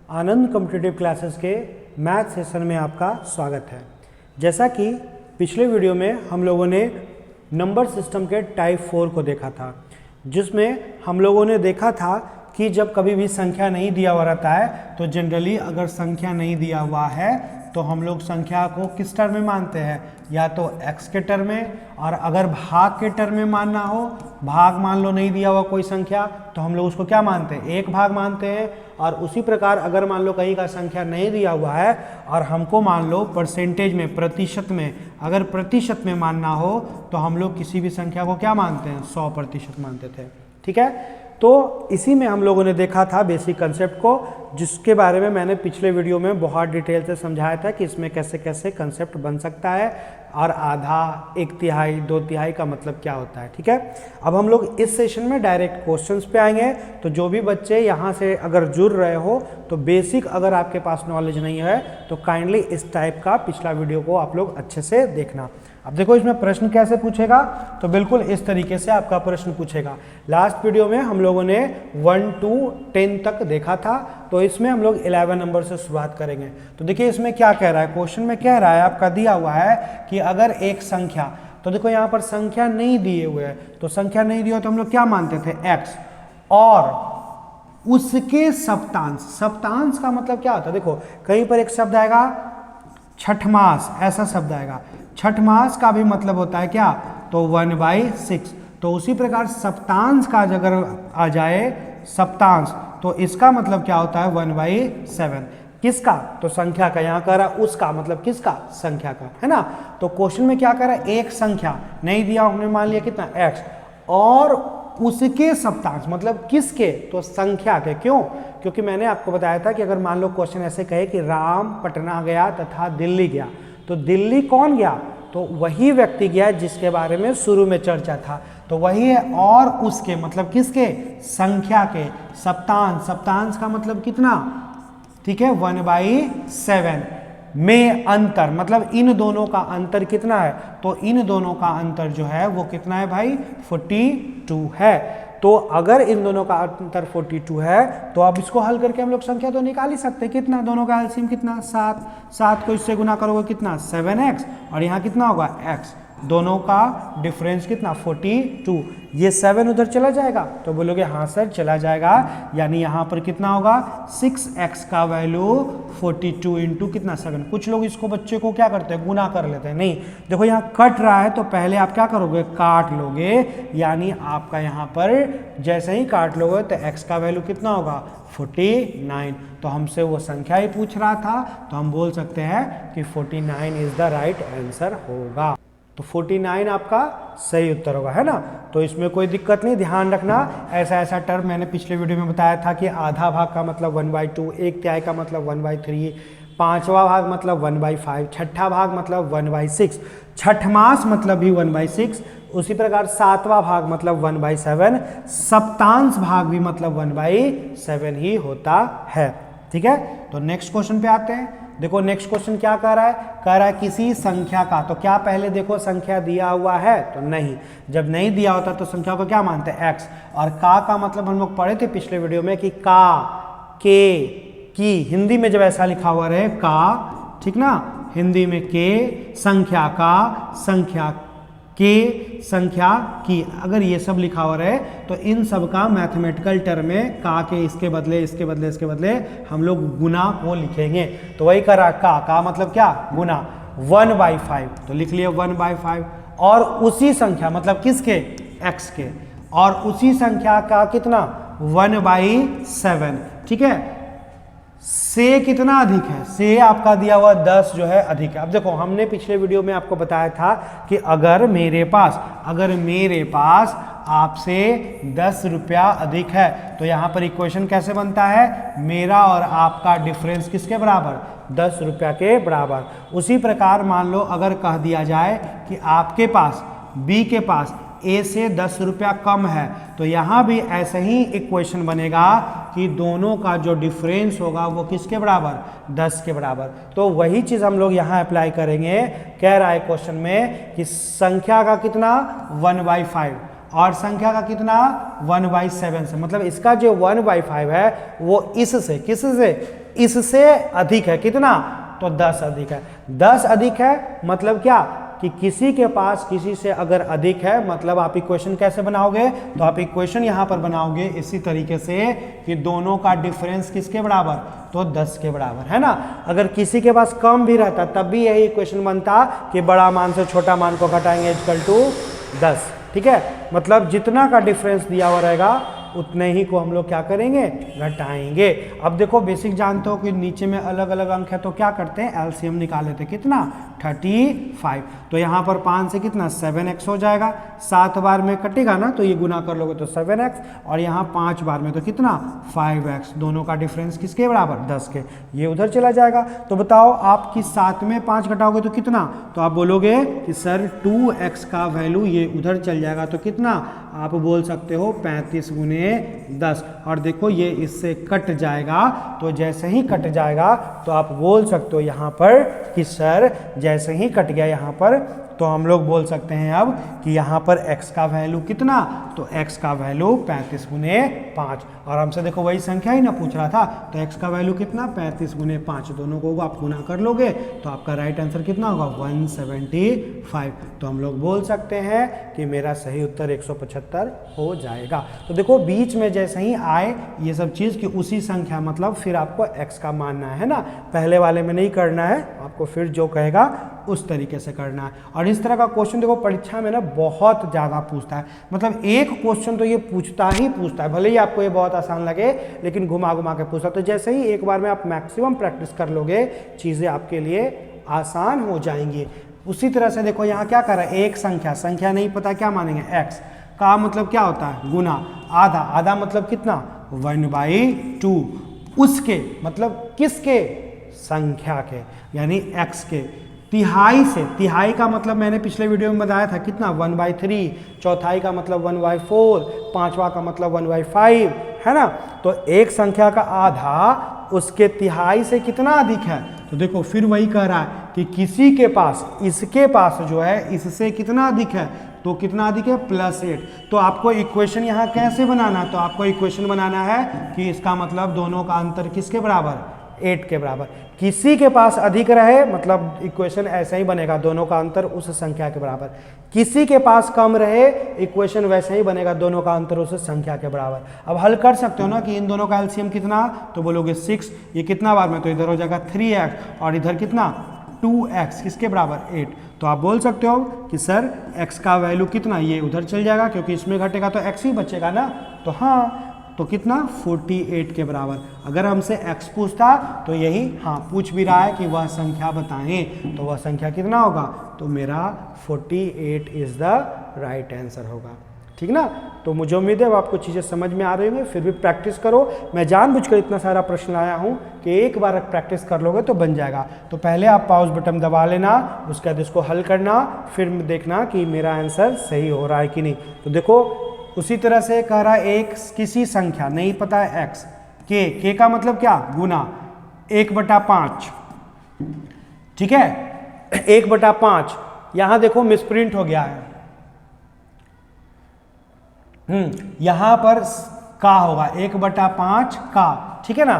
आनंद competitive classes के math session में आपका स्वागत है। जैसा कि पिछले वीडियो में हम लोगों ने नंबर सिस्टम के टाइप 4 को देखा था, जिसमें हम लोगों ने देखा था कि जब कभी भी संख्या नहीं दिया हुआ रहता है तो जनरली अगर संख्या नहीं दिया हुआ है तो हम लोग संख्या को किस टर्म में मानते हैं, या तो x के टर्म में, और अगर भाग के टर्म में मानना हो, भाग मान लो नहीं दिया हुआ कोई संख्या तो हम लोग उसको क्या मानते हैं, एक भाग मानते हैं। और उसी प्रकार अगर मान लो कहीं का संख्या नहीं दिया हुआ है और हमको मान लो परसेंटेज में, प्रतिशत में, अगर प्रतिशत में मानना हो तो हम लोग किसी भी संख्या को क्या मानते हैं, 100% मानते थे। ठीक है, तो इसी में हम लोगों ने देखा था बेसिक कंसेप्ट को, जिसके बारे में मैंने पिछले वीडियो में बहुत डिटेल से समझाया था कि इसमें कैसे कैसे कंसेप्ट बन सकता है और आधा, एक तिहाई, दो तिहाई का मतलब क्या होता है। ठीक है, अब हम लोग इस सेशन में डायरेक्ट क्वेश्चंस पे आएंगे। तो जो भी बच्चे यहाँ से अगर जुड़ रहे हो तो बेसिक अगर आपके पास नॉलेज नहीं है तो काइंडली इस टाइप का पिछला वीडियो को आप लोग अच्छे से देखना। अब देखो इसमें प्रश्न कैसे पूछेगा, तो बिल्कुल इस तरीके से आपका प्रश्न पूछेगा। लास्ट वीडियो में हम लोगों ने 1 to 10 तक देखा था, तो इसमें हम लोग 11 नंबर से शुरुआत करेंगे। तो देखिए इसमें क्या कह रहा है, क्वेश्चन में कह रहा है, आपका दिया हुआ है कि अगर एक संख्या, तो देखो यहाँ पर संख्या नहीं दिए हुए है, तो संख्या नहीं दिया तो हम लोग क्या मानते थे, x, और उसके सप्तांश। सप्तांश का मतलब क्या होता है, देखो कहीं पर एक शब्द आएगा छठमास, ऐसा शब्द आएगा। छठमास का भी मतलब होता है क्या, तो 1/6। तो उसी प्रकार सप्तांश का अगर आ जाए सप्तांश, तो इसका मतलब क्या होता है, 1/7। किसका, तो संख्या का, यहाँ कह रहा है उसका, मतलब किसका, संख्या का, है ना। तो क्वेश्चन में क्या कह रहा है, एक संख्या नहीं दिया, हमने मान लिया कितना, x, और उसके सप्तांश मतलब किसके, तो संख्या के। क्यों, क्योंकि मैंने आपको बताया था कि अगर मान लो क्वेश्चन ऐसे कहे कि राम पटना गया तथा दिल्ली गया, तो दिल्ली कौन गया, तो वही व्यक्ति गया जिसके बारे में शुरू में चर्चा था, तो वही है। और उसके मतलब किसके, संख्या के। सप्तांश, सप्तांश का मतलब कितना, ठीक है, 1/7 में अंतर, मतलब इन दोनों का अंतर कितना है, तो इन दोनों का अंतर जो है वो कितना है भाई, 42 है। तो अगर इन दोनों का अंतर 42 है तो अब इसको हल करके हम लोग संख्या तो निकाल ही सकते हैं। कितना, दोनों का एलसीएम कितना, 7, 7 को इससे गुना करोगे कितना, 7x, और यहाँ कितना होगा, x, दोनों का डिफरेंस कितना, 42। ये 7 उधर चला जाएगा, तो बोलोगे हाँ सर चला जाएगा, यानी यहाँ पर कितना होगा, 6x का वैल्यू 42 इंटू कितना, 7। कुछ लोग इसको, बच्चे को क्या करते हैं, गुना कर लेते हैं। नहीं, देखो यहाँ कट रहा है तो पहले आप क्या करोगे, काट लोगे, यानी आपका यहाँ पर जैसे ही काट लोगे तो x का वैल्यू कितना होगा, 49। तो हमसे वो संख्या ही पूछ रहा था, तो हम बोल सकते हैं कि 49 इज द राइट आंसर होगा। तो 49 आपका सही उत्तर होगा, है ना। तो इसमेमें कोई दिक्कत नहीं, ध्यान रखना। ऐसा ऐसा टर्म मैंने पिछले वीडियो में बताया था कि आधा भाग का मतलब 1/2, एक तिहाई का मतलब 1/3, पांचवा भाग मतलब 1/5, छठा भाग मतलब 1/6, छठमास मतलब भी 1/6, उसी प्रकार सातवां भाग मतलब 1/7, सप्तांश भाग भी मतलब 1/7 ही होता है। ठीक है, तो नेक्स्ट क्वेश्चन पे आते हैं। देखो नेक्स्ट क्वेश्चन क्या कह रहा है, कह रहा है किसी संख्या का, तो क्या पहले देखो संख्या दिया हुआ है, तो नहीं, जब नहीं दिया होता तो संख्या को क्या मानते हैं, x, और का मतलब हम लोग पढ़े थे पिछले वीडियो में कि का, के, की, हिंदी में जब ऐसा लिखा हुआ रहे का, ठीक ना, हिंदी में के, संख्या का, संख्या के, संख्या की, अगर ये सब लिखा हुआ रहे तो इन सब का मैथमेटिकल टर्म में का के इसके बदले, इसके बदले, इसके बदले हम लोग गुना को लिखेंगे। तो वही करा, का मतलब क्या, गुना, 1/5, तो लिख लिया 1/5, और उसी संख्या मतलब किसके, x के, और उसी संख्या का कितना, 1/7। ठीक है, से कितना अधिक है, से आपका दिया हुआ 10 जो है अधिक है। अब देखो हमने पिछले वीडियो में आपको बताया था कि अगर मेरे पास आपसे 10 रुपया अधिक है तो यहाँ पर इक्वेशन कैसे बनता है, मेरा और आपका डिफरेंस किसके बराबर, 10 रुपया के बराबर। उसी प्रकार मान लो अगर कह दिया जाए कि आपके पास, बी के पास ए से 10 रुपया कम है, तो यहाँ भी ऐसे ही इक्वेशन बनेगा कि दोनों का जो डिफरेंस होगा वो किसके बराबर, 10 के बराबर। तो वही चीज़ हम लोग यहाँ अप्लाई करेंगे। कह रहा है क्वेश्चन में कि संख्या का कितना, 1/5, और संख्या का कितना 1/7 से, मतलब इसका जो 1/5 है वो इससे किससे इससे अधिक है, कितना तो 10 अधिक है। 10 अधिक है मतलब क्या कि किसी के पास किसी से अगर अधिक है, मतलब आप इक्वेशन कैसे बनाओगे, तो आप इक्वेशन यहां पर बनाओगे इसी तरीके से कि दोनों का डिफरेंस किसके बराबर, तो 10 के बराबर, है ना। अगर किसी के पास कम भी रहता तब भी यही इक्वेशन बनता कि बड़ा मान से छोटा मान को घटाएंगे इक्वल टू 10, ठीक है। मतलब जितना का डिफरेंस दिया हुआ रहेगा उतने ही को हम लोग क्या करेंगे, घटाएंगे। अब देखो बेसिक जानते हो कि नीचे में अलग अलग अंक है तो क्या करते हैं, एलसीएम निकाल लेते हैं, कितना 35। तो यहाँ पर 5 से कितना 7x हो जाएगा, 7 बार में कटेगा ना तो ये गुना कर लोगे तो 7x, और यहाँ 5 बार में तो कितना 5x, दोनों का डिफरेंस किसके बराबर 10 के, ये उधर चला जाएगा। तो बताओ आप कि 7 में 5 घटाओगे तो कितना, तो आप बोलोगे कि सर 2x का वैल्यू ये उधर चल जाएगा तो कितना, आप बोल सकते हो 35 गुने 10, और देखो ये इससे कट जाएगा, तो जैसे ही कट जाएगा तो आप बोल सकते हो यहाँ पर कि सर जैसे ही कट गया यहाँ पर, तो हम लोग बोल सकते हैं अब कि यहाँ पर x का वैल्यू कितना, तो x का वैल्यू 35 गुने 5, और हमसे देखो वही संख्या ही ना पूछ रहा था, तो x का वैल्यू कितना 35 गुने 5, दोनों को आप गुना कर लोगे तो आपका राइट आंसर कितना होगा 175। तो हम लोग बोल सकते हैं कि मेरा सही उत्तर 175 हो जाएगा। तो देखो बीच में जैसे ही आए ये सब चीज़ कि उसी संख्या, मतलब फिर आपको x का मानना है ना, पहले वाले में नहीं करना है, आपको फिर जो कहेगा उस तरीके से करना है। और इस तरह का क्वेश्चन देखो परीक्षा में ना बहुत ज़्यादा पूछता है, मतलब एक क्वेश्चन तो ये पूछता ही पूछता है, भले ही आपको ये बहुत आसान लगे लेकिन घुमा घुमा के पूछता है। तो जैसे ही एक बार में आप मैक्सिमम प्रैक्टिस कर लोगे चीज़ें आपके लिए आसान हो जाएंगी। उसी तरह से देखो यहाँ क्या कर रहा है, एक संख्या नहीं पता क्या मानेंगे, x का मतलब क्या होता है गुना, आधा मतलब कितना 1/2, उसके मतलब किसके, संख्या के यानी x के, तिहाई से, तिहाई का मतलब मैंने पिछले वीडियो में बताया था कितना 1/3, चौथाई का मतलब 1/4, पांचवा का मतलब 1/5, है ना। तो एक संख्या का आधा उसके तिहाई से कितना अधिक है, तो देखो फिर वही कह रहा है कि किसी के पास, इसके पास जो है इससे कितना अधिक है, तो कितना अधिक है +8। तो आपको इक्वेशन यहाँ कैसे बनाना है, तो आपको इक्वेशन बनाना है कि इसका मतलब दोनों का अंतर किसके बराबर, 8 के बराबर। किसी के पास अधिक रहे मतलब इक्वेशन ऐसा ही बनेगा, दोनों का अंतर उस संख्या के बराबर। किसी के पास कम रहे इक्वेशन वैसे ही बनेगा, दोनों का अंतर उस संख्या के बराबर। अब हल कर सकते हो ना कि इन दोनों का एलसीएम कितना, तो बोलोगे 6, ये कितना बार में, तो इधर हो जाएगा 3x और इधर कितना 2x, किसके बराबर 8। तो आप बोल सकते हो कि सर x का वैल्यू कितना, ये उधर चल जाएगा क्योंकि इसमें घटेगा तो x ही बचेगा ना, तो हाँ तो कितना 48 के बराबर। अगर हमसे x पूछता तो यही हाँ पूछ भी रहा है कि वह संख्या बताएं, तो वह संख्या कितना होगा, तो मेरा 48 इज द राइट आंसर होगा, ठीक ना। तो मुझे उम्मीद है आपको चीज़ें समझ में आ रही होंगी, फिर भी प्रैक्टिस करो। मैं जानबूझकर इतना सारा प्रश्न लाया हूँ कि एक बार प्रैक्टिस कर लोगे तो बन जाएगा। तो पहले आप पॉज बटन दबा लेना, उसके बाद इसको हल करना, फिर देखना कि मेरा आंसर सही हो रहा है कि नहीं। तो देखो उसी तरह से कह रहा है एक किसी संख्या नहीं पता है x, के का मतलब क्या गुना 1/5, ठीक है 1/5। यहां देखो मिसप्रिंट हो गया है, यहां पर का होगा 1/5 का, ठीक है ना।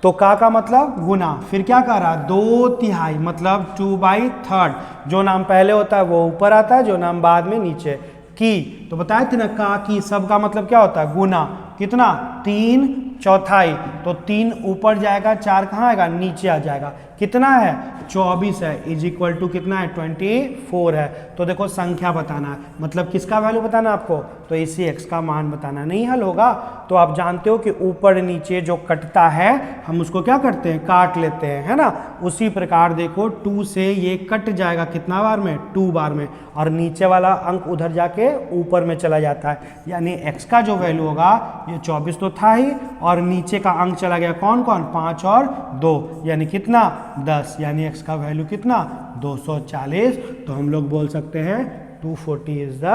तो का मतलब गुना, फिर क्या कह रहा है 2/3 मतलब 2/3, जो नाम पहले होता है वो ऊपर आता है, जो नाम बाद में नीचे, की। तो बताए थे ना का की सब का मतलब क्या होता है गुना, कितना 3/4, तो 3 ऊपर जाएगा, 4 कहाँ आएगा नीचे आ जाएगा, कितना है 24 है, इज इक्वल टू कितना है 24 है। तो देखो संख्या बताना है, मतलब किसका वैल्यू बताना आपको, तो इसी x का मान बताना, नहीं हल होगा। तो आप जानते हो कि ऊपर नीचे जो कटता है हम उसको क्या करते हैं काट लेते हैं, है ना। उसी प्रकार देखो 2 से ये कट जाएगा कितना बार में 2 बार में, और नीचे वाला अंक उधर जाके ऊपर में चला जाता है, यानी x का जो वैल्यू होगा ये 24 तो था ही, और नीचे का अंक चला गया कौन कौन 5 और 2, यानी कितना 10, यानी x का वैल्यू कितना 240। तो हम लोग बोल सकते हैं 240 इज द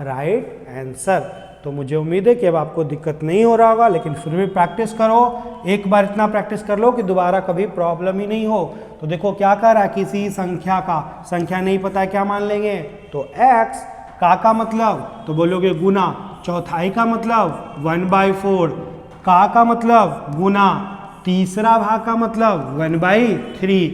राइट आंसर। तो मुझे उम्मीद है कि अब आपको दिक्कत नहीं हो रहा होगा, लेकिन फिर भी प्रैक्टिस करो, एक बार इतना प्रैक्टिस कर लो कि दोबारा कभी प्रॉब्लम ही नहीं हो। तो देखो क्या कह रहा है, किसी संख्या का, संख्या नहीं पता है क्या मान लेंगे, तो x का मतलब तो बोलोगे गुना, चौथाई का मतलब 1/4, का मतलब गुना, तीसरा भाग का मतलब 1/3,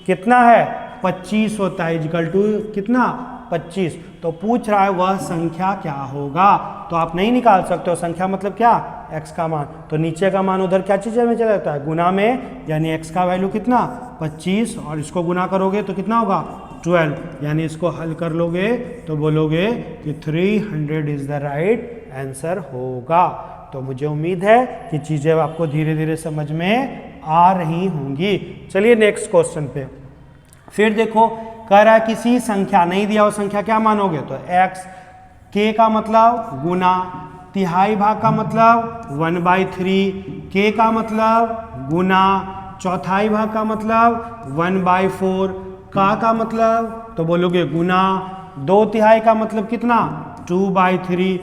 कितना है 25 होता है, इक्वल टू कितना 25। तो पूछ रहा है वह संख्या क्या होगा, तो आप नहीं निकाल सकते हो संख्या मतलब क्या, x का मान। तो नीचे का मान उधर क्या चीज़ में चला जाता है, गुना में, यानी x का वैल्यू कितना 25 और इसको गुना करोगे तो कितना होगा 12, यानी इसको हल कर लोगे तो बोलोगे कि 300 इज द राइट आंसर होगा। तो मुझे उम्मीद है कि चीज़ें आपको धीरे धीरे समझ में आ रही होंगी। चलिए नेक्स्ट क्वेश्चन पे फिर देखो, कह रहा है किसी संख्या, नहीं दिया वो संख्या क्या मानोगे, तो x, k का मतलब गुना, तिहाई भाग का मतलब 1/3, k का मतलब गुना, चौथाई भाग का मतलब 1/4, का मतलब तो बोलोगे गुना, 2/3 का मतलब कितना 2/3,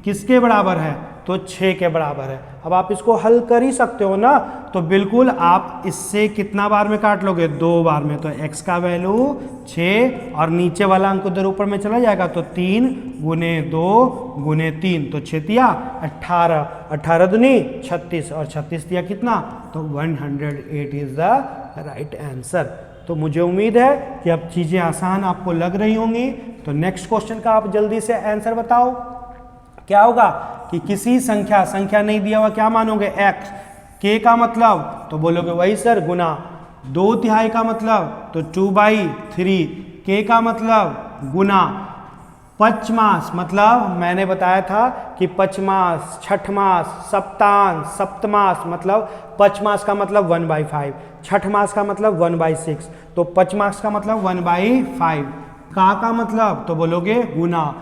किसके बराबर है, तो 6 के बराबर है। अब आप इसको हल कर ही सकते हो ना, तो बिल्कुल आप इससे कितना बार में काट लोगे, 2 बार में। तो x का वैल्यू 6 और नीचे वाला अंक उधर ऊपर में चला जाएगा, तो 3 गुने 2 गुने 3, तो 6 तिया 18, 18 दूनी 36 और 36 तिया कितना, तो 108 इज द राइट आंसर। तो मुझे उम्मीद है कि अब चीज़ें आसान आपको लग रही होंगी। तो नेक्स्ट क्वेश्चन का आप जल्दी से आंसर बताओ, क्या होगा कि किसी संख्या, संख्या नहीं दिया हुआ क्या मानोगे x, k का मतलब तो बोलोगे वही सर गुना, 2/3 का मतलब तो 2/3, k का मतलब गुना, पचमास मतलब मैंने बताया था कि पचमास, छठमास, सप्तांश, सप्तमास मतलब पचमास का मतलब 1/5, छठमास का मतलब 1/6, तो पचमास का मतलब 1/5, का मतलब तो बोलोगे गुना,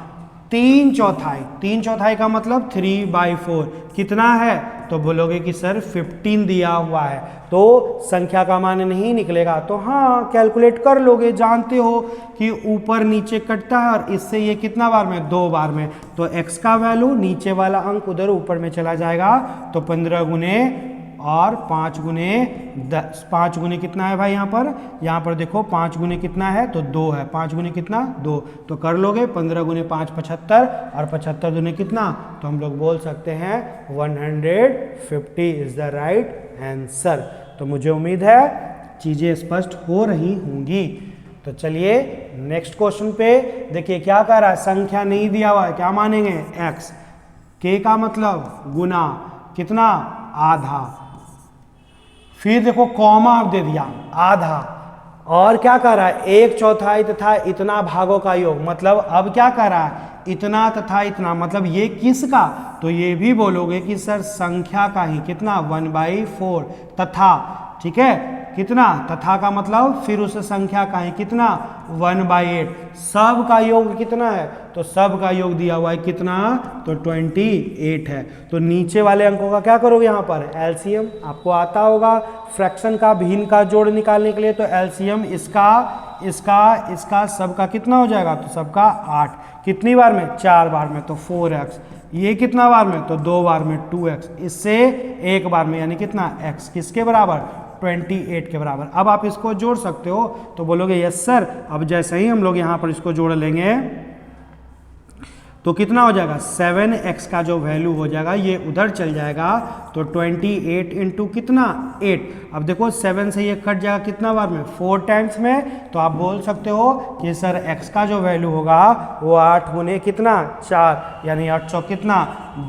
3/4, 3/4 का मतलब 3/4, कितना है तो बोलोगे कि सर 15 दिया हुआ है, तो संख्या का मान नहीं निकलेगा। तो हाँ कैलकुलेट कर लोगे, जानते हो कि ऊपर नीचे कटता है और इससे ये कितना बार में, 2 बार में, तो x का वैल्यू नीचे वाला अंक उधर ऊपर में चला जाएगा, तो 15 गुने और 5 गुने 10, 5 गुने कितना है भाई, यहाँ पर देखो 5 गुने कितना है, तो 2 है, 5 गुने कितना 2, तो कर लोगे 15 गुने 5 75 और 75 गुने कितना, तो हम लोग बोल सकते हैं 150 इज द राइट आंसर। तो मुझे उम्मीद है चीज़ें स्पष्ट हो रही होंगी। तो चलिए नेक्स्ट क्वेश्चन पे देखिए क्या कह रहा है, संख्या नहीं दिया हुआ है, क्या मानेंगे x, k का मतलब गुना, कितना आधा, फिर देखो कॉमा आप दे दिया आधा, और क्या कर रहा है 1/4 तथा इतना भागों का योग, मतलब अब क्या कर रहा है इतना तथा इतना, मतलब ये किसका, तो ये भी बोलोगे कि सर संख्या का ही, कितना 1/4 तथा, ठीक है, कितना तथा का मतलब फिर उस संख्या का ही कितना 1/8, सब का योग कितना है, तो सब का योग दिया हुआ है कितना, तो 28 है। तो नीचे वाले अंकों का क्या करोगे, यहाँ पर एलसीएम आपको आता होगा, फ्रैक्शन का भिन्न का जोड़ निकालने के लिए, तो एलसीएम इसका इसका इसका सबका कितना हो जाएगा, तो सबका 8, कितनी बार में 4 बार में, तो 4x, ये कितना बार में, तो 2 बार में 2x, इससे 1 बार में, यानी कितना x, किसके बराबर 28 के बराबर। अब आप इसको जोड़ सकते हो, तो बोलोगे यस सर। अब जैसे ही हम लोग यहाँ पर इसको जोड़ लेंगे तो कितना हो जाएगा, 7x का जो वैल्यू हो जाएगा ये उधर चल जाएगा, तो 28 इंटू कितना 8, अब देखो 7 से ये कट जाएगा कितना बार में, 4 टाइम्स में, तो आप बोल सकते हो कि सर x का जो वैल्यू होगा वो 8 गुने कितना 4, यानी 800 कितना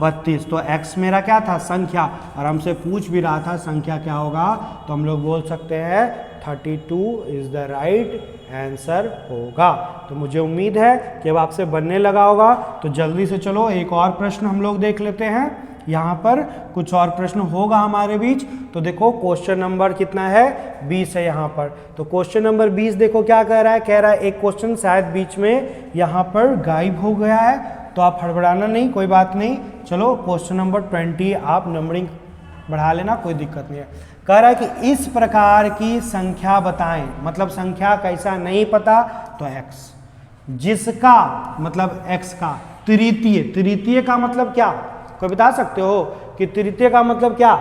32। तो x मेरा क्या था संख्या, और हमसे पूछ भी रहा था संख्या क्या होगा, तो हम लोग बोल सकते हैं 32 इज द राइट आंसर होगा। तो मुझे उम्मीद है कि अब आपसे बनने लगा होगा। तो जल्दी से चलो एक और प्रश्न हम लोग देख लेते हैं, यहाँ पर कुछ और प्रश्न होगा हमारे बीच। तो देखो क्वेश्चन नंबर कितना है 20 है यहाँ पर। तो क्वेश्चन नंबर 20 देखो क्या कह रहा है, कह रहा है एक क्वेश्चन शायद बीच में यहाँ पर गायब हो गया है, तो आप हड़बड़ाना नहीं, कोई बात नहीं। चलो क्वेश्चन नंबर 20 आप नंबरिंग बढ़ा लेना, कोई दिक्कत नहीं है। कह रहा है कि इस प्रकार की संख्या बताएं, मतलब संख्या कैसा नहीं पता, तो x, जिसका मतलब x का तृतीय, तृतीय का मतलब क्या, कोई बता सकते हो कि तृतीय का मतलब क्या,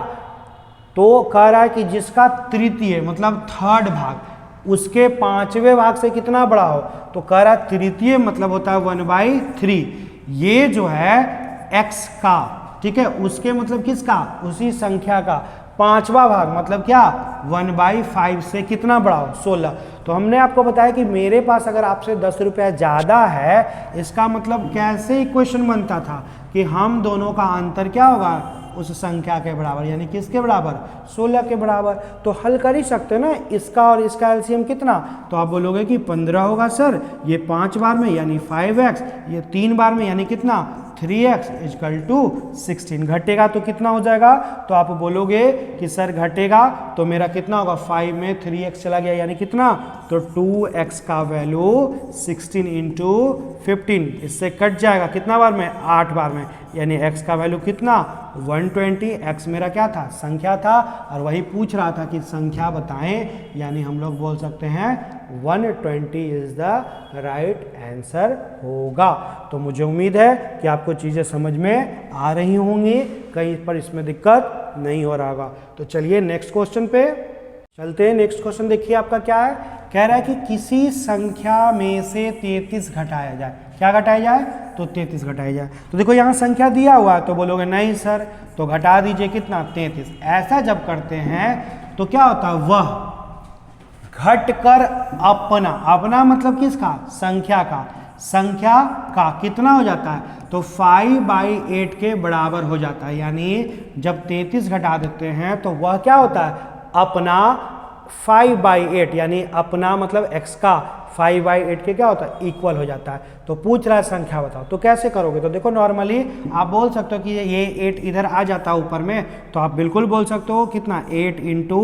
तो कह रहा है कि जिसका तृतीय मतलब थर्ड भाग, उसके 5वें भाग से कितना बड़ा हो, तो कह रहा तृतीय मतलब होता है 1/3। ये जो है x का, ठीक है, उसके मतलब किसका, उसी संख्या का 5वां भाग मतलब क्या 1/5 से कितना बड़ा हो, 16। तो हमने आपको बताया कि मेरे पास अगर आपसे 10 रुपया ज़्यादा है, इसका मतलब कैसे इक्वेशन बनता था कि हम दोनों का अंतर क्या होगा, उस संख्या के बराबर, यानी किसके बराबर, 16 के बराबर। तो हल कर ही सकते ना, इसका और इसका एलसीएम कितना, तो आप बोलोगे कि 15 होगा सर, ये 5 बार में यानी 5x, ये 3 बार में यानी कितना 3x इक्वल टू 16। घटेगा तो कितना हो जाएगा, तो आप बोलोगे कि सर घटेगा तो मेरा कितना होगा, 5 में 3x चला गया यानी कितना, तो 2x का वैल्यू 16 इंटू 15, इससे कट जाएगा कितना बार में, 8 बार में, यानी x का वैल्यू कितना 120। x मेरा क्या था, संख्या था, और वही पूछ रहा था कि संख्या बताएं, यानी हम लोग बोल सकते हैं 120 इज द राइट आंसर होगा। तो मुझे उम्मीद है कि आपको चीज़ें समझ में आ रही होंगी, कहीं पर इसमें दिक्कत नहीं हो रहा होगा। तो चलिए नेक्स्ट क्वेश्चन पे चलते हैं। नेक्स्ट क्वेश्चन देखिए आपका क्या है, कह रहा है कि किसी संख्या में से 33 घटाया जाए। क्या घटाया जाए, तो 33 घटाया जाए। तो देखो यहाँ संख्या दिया हुआ है, तो बोलोगे नहीं सर, तो घटा दीजिए कितना 33। ऐसा जब करते हैं तो क्या होता है, वह घट कर अपना, अपना मतलब किसका, संख्या का, संख्या का कितना हो जाता है, तो 5/8 के बराबर हो जाता है। यानी जब 33 घटा देते हैं तो वह क्या होता है, अपना 5/8, यानी अपना मतलब x का 5/8 के क्या होता है, इक्वल हो जाता है। तो पूछ रहा है संख्या बताओ, तो कैसे करोगे, तो देखो नॉर्मली आप बोल सकते हो कि ये 8 इधर आ जाता है ऊपर में, तो आप बिल्कुल बोल सकते हो कितना 8 इंटू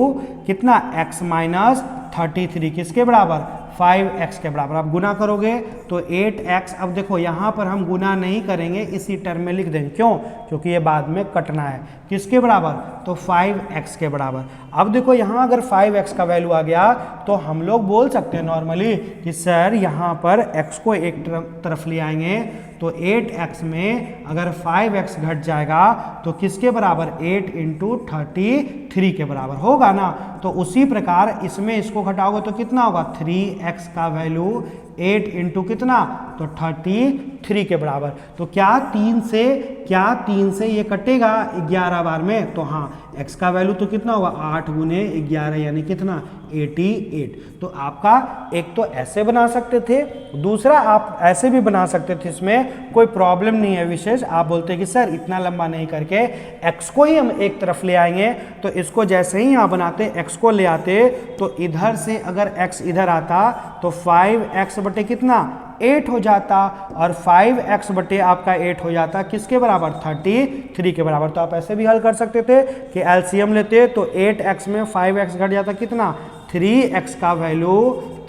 कितना x माइनस 33 किसके बराबर, 5x के बराबर। आप गुना करोगे तो 8x, अब देखो यहाँ पर हम गुना नहीं करेंगे, इसी टर्म में लिख देंगे, क्यों, क्योंकि ये बाद में कटना है, किसके बराबर, तो 5x के बराबर। अब देखो यहाँ अगर 5x का वैल्यू आ गया तो हम लोग बोल सकते हैं नॉर्मली कि सर यहाँ पर x को एक तरफ ले आएंगे, तो 8x में अगर 5x घट जाएगा तो किसके बराबर, 8 इंटू 33 के बराबर होगा ना। तो उसी प्रकार इसमें इसको घटाओगे तो कितना होगा, 3x का वैल्यू 8 इंटू कितना, तो 33 के बराबर। तो क्या 3 से ये कटेगा 11 बार में, तो हाँ x का वैल्यू तो कितना होगा 8 गुने 11 यानी कितना 88। तो आपका एक तो ऐसे बना सकते थे, दूसरा आप ऐसे भी बना सकते थे, इसमें कोई प्रॉब्लम नहीं है विशेष। आप बोलते कि सर इतना लंबा नहीं करके x को ही हम एक तरफ ले आएंगे, तो इसको जैसे ही यहाँ बनाते x को ले आते, तो इधर से अगर x इधर आता तो 5x बटे कितना 8 हो जाता, और 5x बटे आपका 8 हो जाता किसके बराबर, 33 के बराबर। तो आप ऐसे भी हल कर सकते थे कि एलसीएम लेते तो 8x में 5x घट जाता कितना, 3x का वैल्यू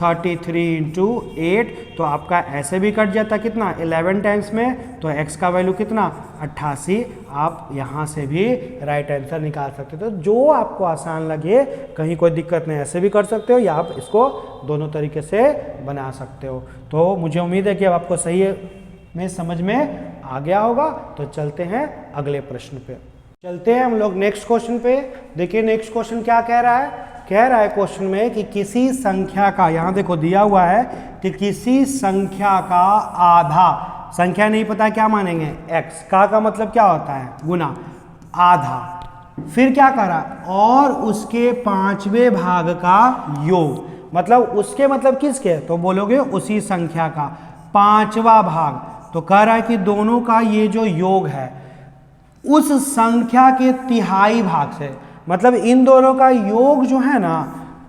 33 इंटू 8, तो आपका ऐसे भी कट जाता कितना 11 टाइम्स में, तो x का वैल्यू कितना 88। आप यहाँ से भी राइट आंसर निकाल सकते हो, तो जो आपको आसान लगे, कहीं कोई दिक्कत नहीं, ऐसे भी कर सकते हो या आप इसको दोनों तरीके से बना सकते हो। तो मुझे उम्मीद है कि अब आपको सही में समझ में आ गया होगा। तो चलते हैं अगले प्रश्न पे, चलते हैं हम लोग नेक्स्ट क्वेश्चन पे। देखिए नेक्स्ट क्वेश्चन क्या कह रहा है, कह रहा है क्वेश्चन में कि किसी संख्या का, यहाँ देखो दिया हुआ है कि किसी संख्या का आधा, संख्या नहीं पता क्या मानेंगे x, का मतलब क्या होता है गुना, आधा, फिर क्या करा, और उसके 5वें भाग का योग, मतलब उसके मतलब किसके, तो बोलोगे उसी संख्या का 5वां भाग। तो कह रहा है कि दोनों का ये जो योग है उस संख्या के तिहाई भाग से, मतलब इन दोनों का योग जो है ना,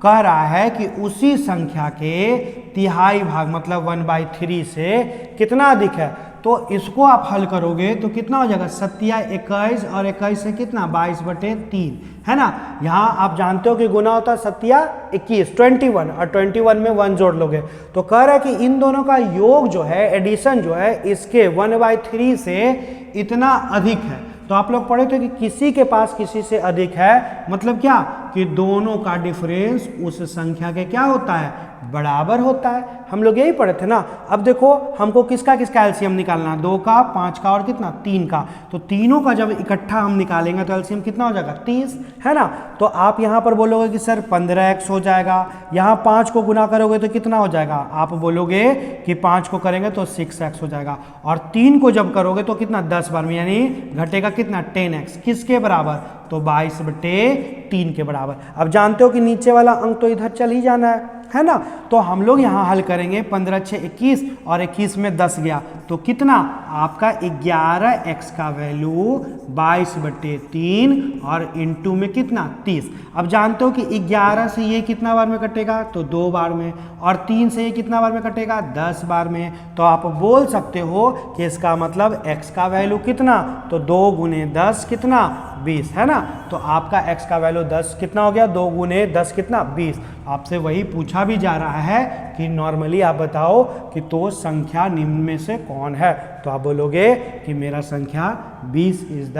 कह रहा है कि उसी संख्या के तिहाई भाग मतलब 1/3 से कितना अधिक है। तो इसको आप हल करोगे तो कितना हो जाएगा, 7 21, और 21 से कितना 22/3 है ना। यहाँ आप जानते हो कि गुना होता है 7 21 21, और 21 में 1 जोड़ लोगे। तो कह रहा है कि इन दोनों का योग जो है, एडिशन जो है, इसके 1/3 से इतना अधिक है। तो आप लोग पढ़े थे कि किसी के पास किसी से अधिक है, मतलब क्या कि दोनों का डिफरेंस उस संख्या के क्या होता है, बराबर होता है। हम लोग यही पढ़े थे ना। अब देखो हमको किसका किसका एलसीएम निकालना, 2 का, 5 का और कितना 3 का। तो तीनों का जब इकट्ठा हम निकालेंगे तो एलसीएम कितना हो जाएगा 30, है ना। तो आप यहाँ पर बोलोगे कि सर 15x हो जाएगा, यहाँ 5 को गुना करोगे तो कितना हो जाएगा, आप बोलोगे कि 5 को करेंगे तो 6x हो जाएगा, और 3 को जब करोगे तो कितना 10 बार में, यानी घटेगा कितना 10x, किसके बराबर, तो 22/3 के बराबर। अब जानते हो कि नीचे वाला अंक तो इधर चल ही जाना है ना। तो हम लोग यहाँ हल करेंगे 15 6 21 और 21 में 10 गया तो कितना आपका 11x का वैल्यू 22/3 और इंटू में कितना 30। अब जानते हो कि 11 से ये कितना बार में कटेगा, तो 2 बार में, और 3 से ये कितना बार में कटेगा 10 बार में। तो आप बोल सकते हो कि इसका मतलब x का वैल्यू कितना, तो 2 गुने 10 कितना 20, है ना। तो आपका x का वैल्यू 10 कितना हो गया, 2 गुने 10 कितना 20। आपसे वही पूछा भी जा रहा है कि नॉर्मली आप बताओ कि तो संख्या निम्न में से कौन है, तो आप बोलोगे कि मेरा संख्या 20 इज द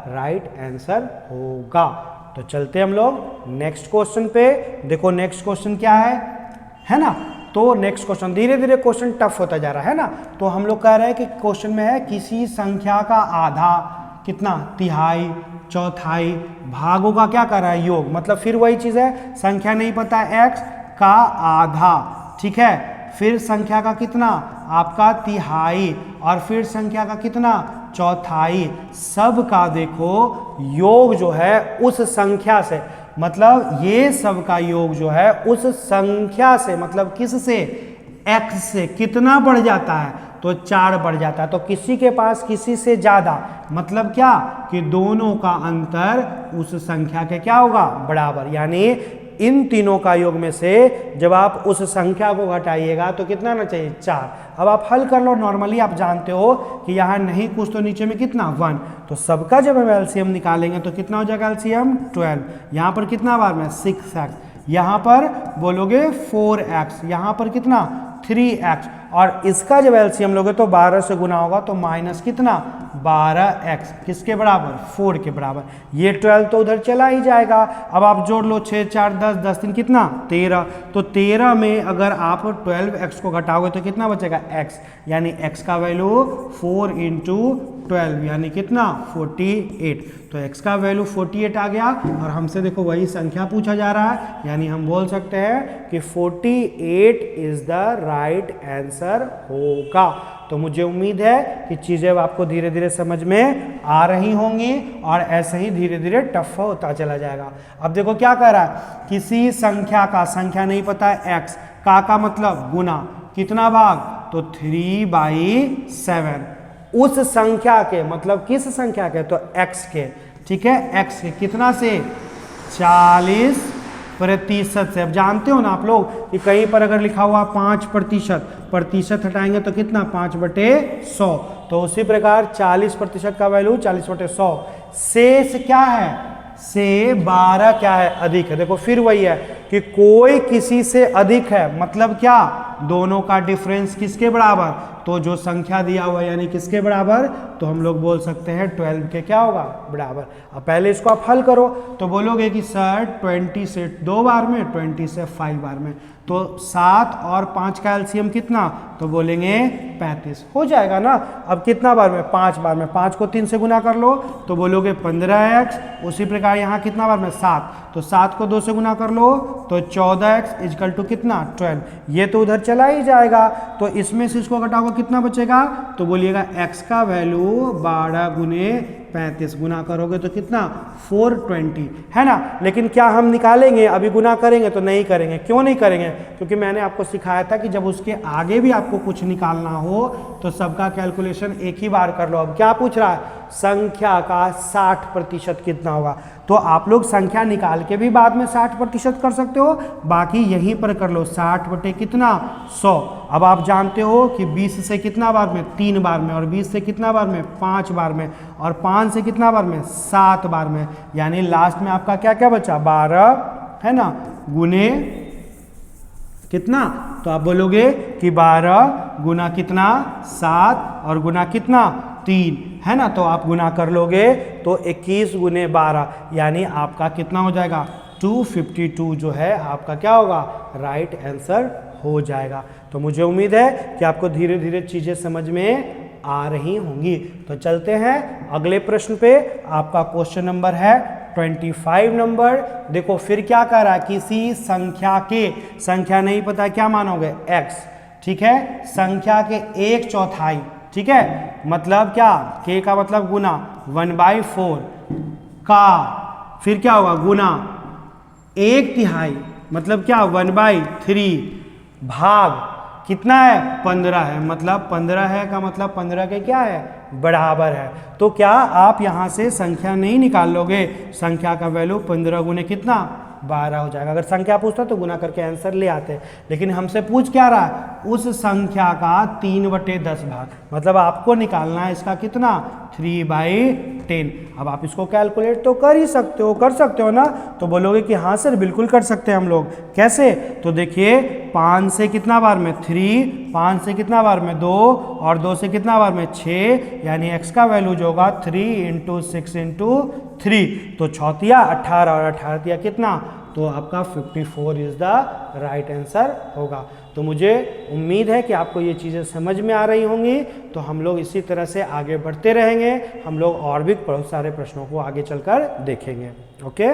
राइट आंसर होगा। तो चलते हम लोग नेक्स्ट क्वेश्चन पे। देखो नेक्स्ट क्वेश्चन क्या है ना। तो नेक्स्ट क्वेश्चन, धीरे धीरे क्वेश्चन टफ होता जा रहा है ना। तो हम लोग कह रहे हैं कि क्वेश्चन में है किसी संख्या का आधा, कितना, तिहाई, चौथाई, भागों का क्या कर रहा है, योग। मतलब फिर वही चीज है, संख्या नहीं पता है, x का आधा, ठीक है, फिर संख्या का कितना आपका तिहाई, और फिर संख्या का कितना चौथाई, सब का देखो योग जो है उस संख्या से, मतलब ये सब का योग जो है उस संख्या से, मतलब किस से, x से कितना बढ़ जाता है, तो 4 बढ़ जाता है। तो किसी के पास किसी से ज्यादा, मतलब क्या कि दोनों का अंतर उस संख्या के क्या होगा, बराबर। यानी इन तीनों का योग में से जब आप उस संख्या को घटाइएगा तो कितना आना चाहिए, 4। अब आप हल कर लो। नॉर्मली आप जानते हो कि यहाँ नहीं कुछ तो नीचे में कितना 1, तो सबका जब हम एलसीएम निकालेंगे तो कितना हो जाएगा एलसीएम 12। यहाँ पर कितना बार में 6x, यहाँ पर बोलोगे 4x, यहाँ पर कितना 3x, और इसका जब एलसीएम लोगे तो 12 से गुना होगा तो माइनस कितना 12x, किसके बराबर 4 के बराबर। ये 12 तो उधर चला ही जाएगा। अब आप जोड़ लो 6 4 10, 10 3 कितना 13, तो 13 में अगर आप 12x को घटाओगे तो कितना बचेगा x, यानी x का वैल्यू 4 × 12 यानी कितना 48। तो x का वैल्यू 48 आ गया, और हमसे देखो वही संख्या पूछा जा रहा है, यानी हम बोल सकते हैं कि 48 इज द राइट आंसर होगा। तो मुझे उम्मीद है कि चीज़ें आपको धीरे धीरे समझ में आ रही होंगी और ऐसे ही धीरे धीरे टफ होता चला जाएगा। अब देखो क्या कह रहा है, किसी संख्या का, संख्या नहीं पता है x का मतलब गुना, कितना भाग, तो 3/7, उस संख्या के, मतलब किस संख्या के, तो x के, ठीक है, x के कितना से 40% से। अब जानते हो ना आप लोग कि कहीं पर अगर लिखा हुआ 5%, प्रतिशत हटाएंगे तो कितना 5/100, तो उसी प्रकार 40% का वैल्यू 40/100, शेष क्या है, से 12 क्या है, अधिक है। देखो फिर वही है कि कोई किसी से अधिक है, मतलब क्या, दोनों का डिफरेंस किसके बराबर, तो जो संख्या दिया हुआ है यानी किसके बराबर, तो हम लोग बोल सकते हैं 12 के क्या होगा, बराबर। अब पहले इसको आप हल करो तो बोलोगे कि सर 20 से 2 बार में, 20 से 5 बार में, तो 7 और 5 का एलसीएम कितना, तो बोलेंगे 35 हो जाएगा ना। अब कितना बार में, 5 बार में, 5 को 3 से गुना कर लो तो बोलोगे 15x। उसी प्रकार यहाँ कितना बार में 7, तो 7 को 2 से गुना कर लो तो 14x इजकल टू कितना 12, ये तो उधर चला ही जाएगा। तो इसमें से इसको घटाओगे कितना बचेगा, तो बोलिएगा x का वैल्यू 12 गुने 35, गुना करोगे तो कितना 420, है ना। लेकिन क्या हम निकालेंगे, अभी गुना करेंगे तो नहीं करेंगे। क्यों नहीं करेंगे, क्योंकि मैंने आपको सिखाया था कि जब उसके आगे भी आपको कुछ निकालना हो तो सबका कैलकुलेशन एक ही बार कर लो। अब क्या पूछ रहा है, संख्या का 60% कितना होगा, तो आप लोग संख्या निकाल के भी बाद में 60% कर सकते हो, बाकी यहीं पर कर लो 60 बटे कितना 100। अब आप जानते हो कि 20 से कितना बार में, 3 बार में, और 20 से कितना बार में, 5 बार में, और 5 से कितना बार में, 7 बार में, यानी लास्ट में आपका क्या क्या बचा 12, है ना, गुने कितना, तो आप बोलोगे कि 12 गुना कितना 7 और गुना कितना 3, है ना। तो आप गुना कर लोगे तो 21 गुने 12 यानी आपका कितना हो जाएगा 252 जो है आपका क्या होगा, राइट आंसर हो जाएगा। तो मुझे उम्मीद है कि आपको धीरे धीरे चीजें समझ में आ रही होंगी। तो चलते हैं अगले प्रश्न पे। आपका क्वेश्चन नंबर है 25 नंबर। देखो फिर क्या कह रहा है, किसी संख्या के, संख्या नहीं पता क्या मानोगे, x, ठीक है, संख्या के 1/4, ठीक है, मतलब क्या, k का मतलब गुना 1/4 का, फिर क्या होगा गुना 1/3, मतलब क्या 1/3 भाग कितना है 15 है, मतलब 15 है का मतलब 15 के क्या है, बराबर है। तो क्या आप यहां से संख्या नहीं निकाल लोगे, संख्या का वैल्यू 15 गुने कितना 12 हो जाएगा। अगर संख्या पूछता तो गुना करके आंसर ले आते, लेकिन हमसे पूछ क्या रहा है, उस संख्या का 3/10 भाग, मतलब आपको निकालना है इसका कितना 3/10। अब आप इसको कैलकुलेट तो कर ही सकते हो, कर सकते हो ना, तो बोलोगे कि हाँ सर बिल्कुल कर सकते हैं हम लोग। कैसे, तो देखिए 5 से कितना बार में 3, 5 से कितना बार में 2 और 2 से कितना बार में 6, यानी x का वैल्यू जो होगा 3 × 6 × 3, तो 6 18 और 18 कितना, तो आपका 54 इज द राइट आंसर होगा। तो मुझे उम्मीद है कि आपको ये चीज़ें समझ में आ रही होंगी। तो हम लोग इसी तरह से आगे बढ़ते रहेंगे, हम लोग और भी बहुत सारे प्रश्नों को आगे चलकर देखेंगे। ओके।